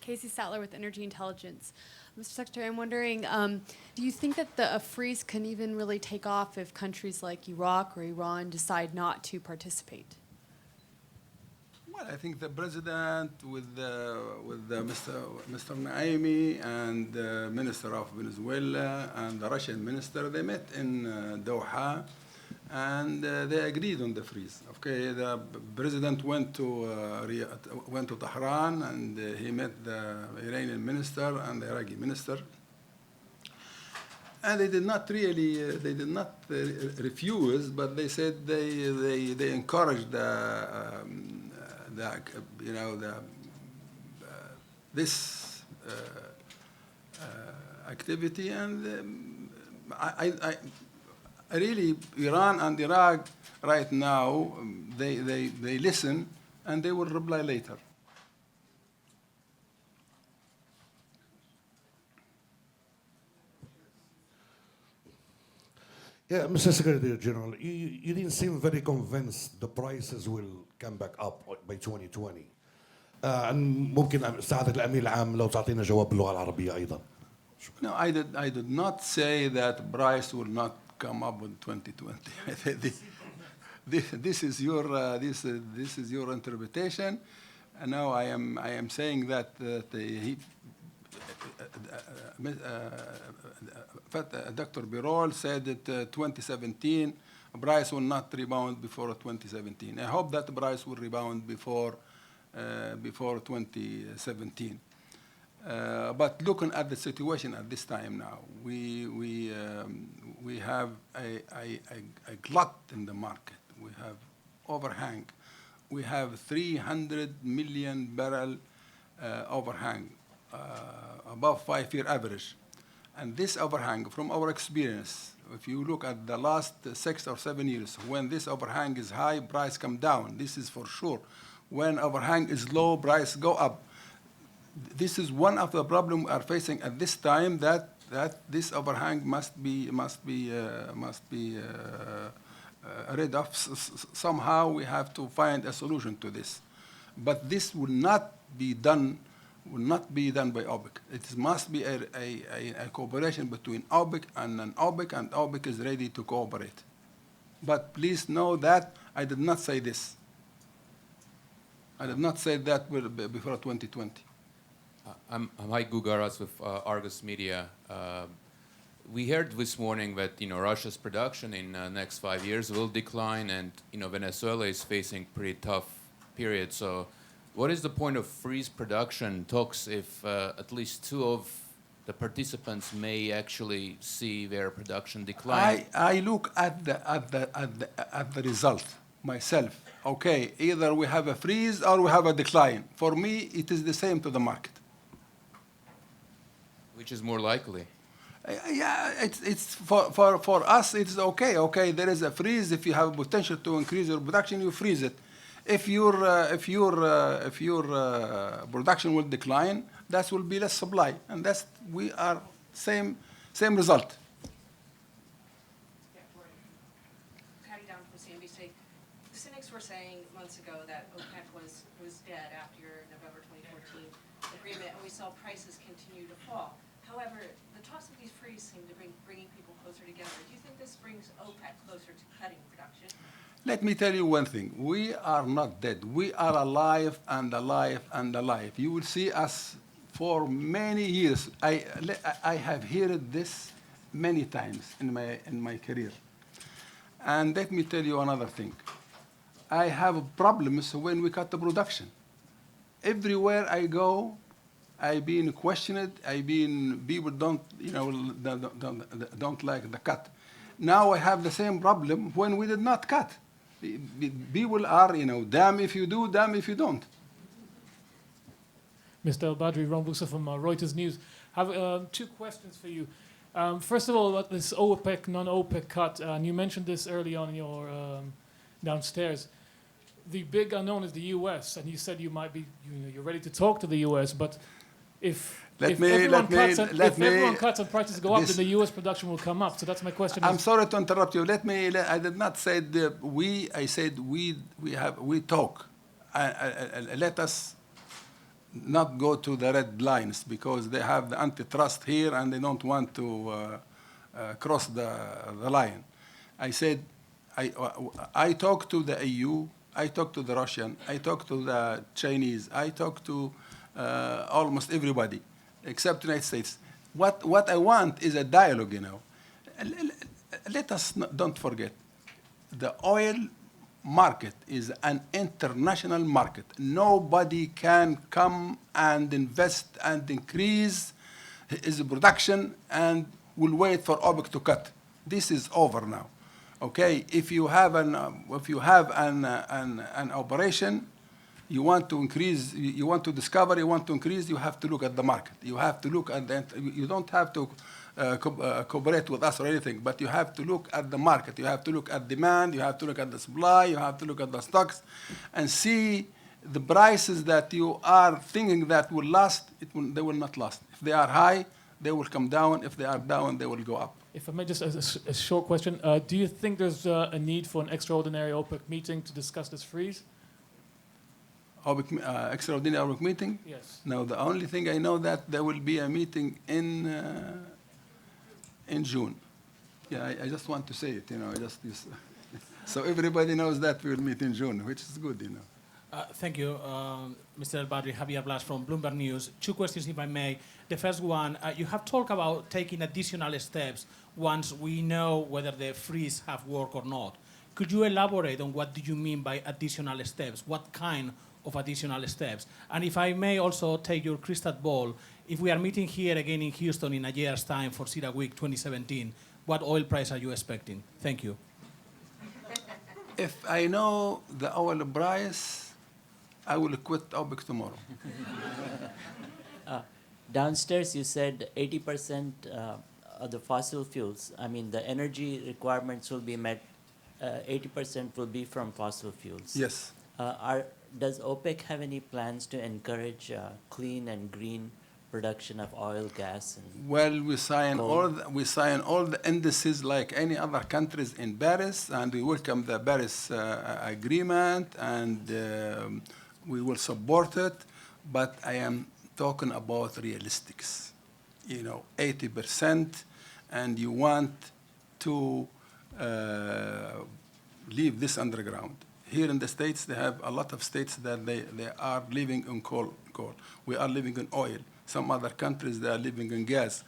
Casey Sattler with Energy Intelligence. Mr. Secretary, I'm wondering, do you think that a freeze can even really take off if countries like Iraq or Iran decide not to participate? Well, I think the president with Mr. Naimi and the minister of Venezuela and the Russian minister, they met in Doha, and they agreed on the freeze. Okay, the president went to Tehran, and he met the Iranian minister and the Iraqi minister. And they did not really, refuse, but they said they encouraged this activity, and I really, Iran and Iraq right now, they listen, and they will reply later. Yeah, Mr. Secretary General, you didn't seem very convinced the prices will come back up by 2020. ممكن سعادة الأمين العام لو تعطينا جواب باللغة العربية أيضا. No, I did not say that price will not come up in 2020. This is your interpretation. And now I am saying that Dr. Birol said that 2017 price will not rebound before 2017. I hope that the price will rebound before 2017. But looking at the situation at this time now, we have a glut in the market. We have overhang. We have 300 million barrel overhang, above 5-year average. And this overhang, from our experience, if you look at the last 6 or 7 years, when this overhang is high, price come down. This is for sure. When overhang is low, price go up. This is one of the problems we are facing at this time, that this overhang must be rid of. Somehow we have to find a solution to this. But this will not be done by OPEC. It must be a cooperation between OPEC and non-OPEC, and OPEC is ready to cooperate. But please know that I did not say this. I did not say that before 2020. I'm Mike Gugaras with Argus Media. We heard this morning that Russia's production in the next 5 years will decline, and Venezuela is facing pretty tough period. So, what is the point of freeze production talks if at least 2 of the participants may actually see their production decline? I look at the result myself. Okay, either we have a freeze or we have a decline. For me, it is the same to the market. Which is more likely? Yeah, it's for us. It's okay. Okay, there is a freeze. If you have potential to increase your production, you freeze it. If your production will decline, that will be less supply, and we are same result. The cynics were saying months ago that OPEC was dead after your November 2014 agreement, and we saw prices continue to fall. However, the talks of these freeze seem to bringing people closer together. Do you think this brings OPEC closer to cutting production? Let me tell you one thing. We are not dead. We are alive and alive and alive. You will see us for many years. I have heard this many times in my career. And let me tell you another thing. I have problems when we cut the production. Everywhere I go, I've been questioned. People don't like the cut. Now I have the same problem when we did not cut. People are, damn if you do, damn if you don't. Mr. El-Badri, Ron Busa from Reuters News. I have 2 questions for you. First of all, about this OPEC, non-OPEC cut, and you mentioned this early on in your downstairs. The big unknown is the U.S., and you said you might be, you're ready to talk to the U.S., but if everyone cuts and prices go up, then the U.S. production will come up. So that's my question. I'm sorry to interrupt you. I did not say we. I said we talk. Let us not go to the red lines because they have the antitrust here and they don't want to cross the line. I said, I talked to the EU, I talked to the Russian, I talked to the Chinese, I talked to almost everybody except the United States. What I want is a dialogue, you know. Let us don't forget, the oil market is an international market. Nobody can come and invest and increase his production and will wait for OPEC to cut. This is over now. Okay, if you have an operation, you want to increase, you want to discover, you want to increase, you have to look at the market. You have to look at the, you don't have to cooperate with us or anything, but you have to look at the market. You have to look at demand, you have to look at the supply, you have to look at the stocks and see the prices that you are thinking that will last, they will not last. If they are high, they will come down. If they are down, they will go up. If I may just a short question, do you think there's a need for an extraordinary OPEC meeting to discuss this freeze? OPEC, extraordinary OPEC meeting? Yes. No, the only thing I know that there will be a meeting in June. Yeah, I just want to say it, you know, just so everybody knows that we will meet in June, which is good, you know. Thank you, Mr. El-Badri. Javier Blas from Bloomberg News. 2 questions, if I may. The first one, you have talked about taking additional steps once we know whether the freeze have worked or not. Could you elaborate on what do you mean by additional steps? What kind of additional steps? And if I may also take your crystal ball, if we are meeting here again in Houston in a year's time for CETA Week 2017, what oil price are you expecting? Thank you. If I know the oil price, I will quit OPEC tomorrow. Downstairs, you said 80% of the fossil fuels. I mean, the energy requirements will be met. 80% will be from fossil fuels. Yes. Does OPEC have any plans to encourage clean and green production of oil, gas, and well, we sign coal? all the indices like any other countries in Paris, and we welcome the Paris agreement, and we will support it. But I am talking about realistics. You know, 80%, and you want to leave this underground. Here in the States, they have a lot of states that they are living in coal. We are living in oil. Some other countries, they are living in gas.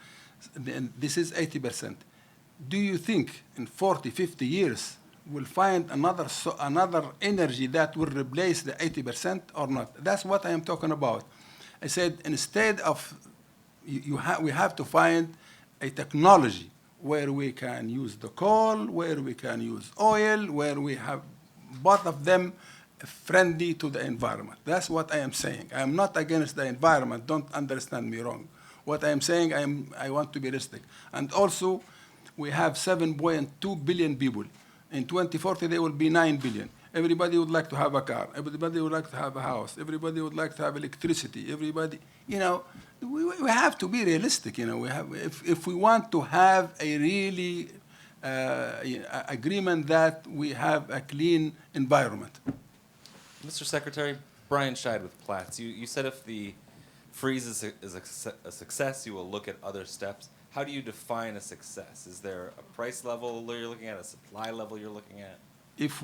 And this is 80%. Do you think in 40, 50 years, we'll find another energy that will replace the 80% or not? That's what I am talking about. I said, instead of, we have to find a technology where we can use the coal, where we can use oil, where we have both of them friendly to the environment. That's what I am saying. I am not against the environment. Don't understand me wrong. What I am saying, I want to be realistic. And also, we have 7.2 billion people. In 2040, there will be 9 billion. Everybody would like to have a car. Everybody would like to have a house. Everybody would like to have electricity. Everybody, you know, we have to be realistic. You know, we have, if we want to have a really agreement that we have a clean environment. Mr. Secretary, Brian Scheid with Platts. You said if the freeze is a success, you will look at other steps. How do you define a success? Is there a price level you're looking at, a supply level you're looking at? If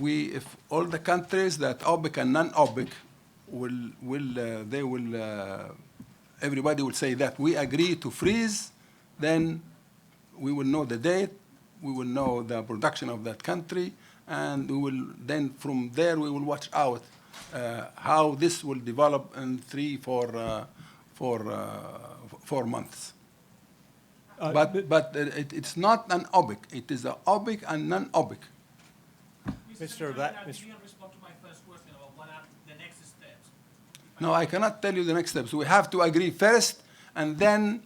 all the countries that OPEC and non-OPEC everybody will say that we agree to freeze, then we will know the date, we will know the production of that country, and we will then from there we will watch out how this will develop in 3-4 months. But it's not an OPEC. It is a OPEC and non-OPEC. Mr. Black, You didn't respond to my first question about what are the next steps. No, I cannot tell you the next steps. We have to agree first, and then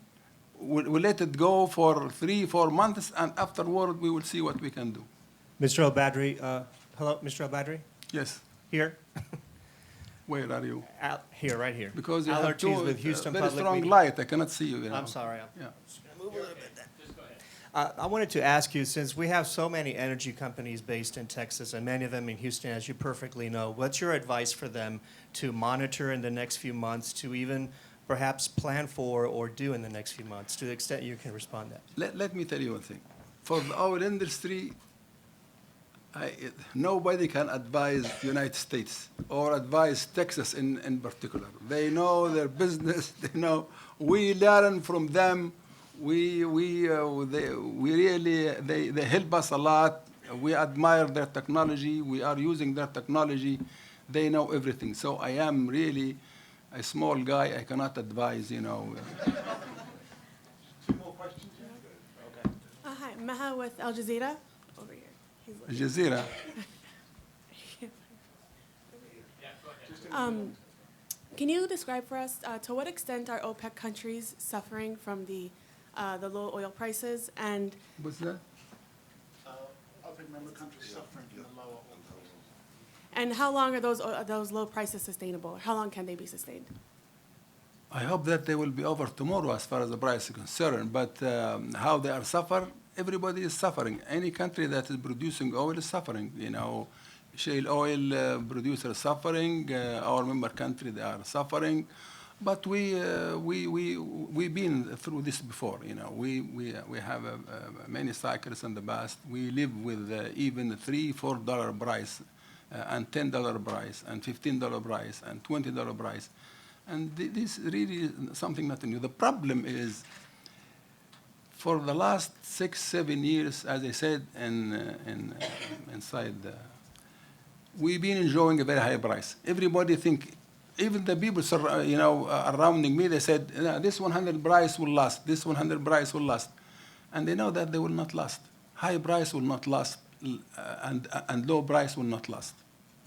we'll let it go for 3-4 months, and afterward we will see what we can do. Mr. El-Badri, hello, Mr. El-Badri? Yes. Here? Where are you? Here, right here. Because you Al have Ortiz two with Houston very Public strong Media. light. I cannot see you. You know. I'm sorry. Yeah. Move a little bit then. I wanted to ask you, since we have so many energy companies based in Texas and many of them in Houston, as you perfectly know, what's your advice for them to monitor in the next few months, to even perhaps plan for or do in the next few months, to the extent you can respond to that? Let me tell you one thing. For the oil industry, nobody can advise the United States or advise Texas in particular. They know their business. They know. We learn from them. They help us a lot. We admire their technology. We are using their technology. They know everything. So I am really a small guy. I cannot advise, Two more questions? Okay. Hi, Maha with Al Jazeera. Over here. He's looking. Jazeera. Can you describe for us to what extent are OPEC countries suffering from the low oil prices, and What's that? OPEC member countries suffering from the lower oil prices. and how long are those low prices sustainable? How long can they be sustained? I hope that they will be over tomorrow as far as the price is concerned. But how they are suffering, everybody is suffering. Any country that is producing oil is suffering. You know, shale oil producers suffering. Our member country, they are suffering. But we've been through this before. You know, we have many cycles in the past. We live with even $3, $4 price, and $10 price, and $15 price, and $20 price. And this really is something not new. The problem is, for the last 6, 7 years, as I said, inside, we've been enjoying a very high price. Everybody think, even the people surrounding me, they said, this 100 price will last, this 100 price will last. And they know that they will not last. High price will not last, and low price will not last.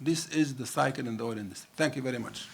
This is the cycle in the oil industry. Thank you very much.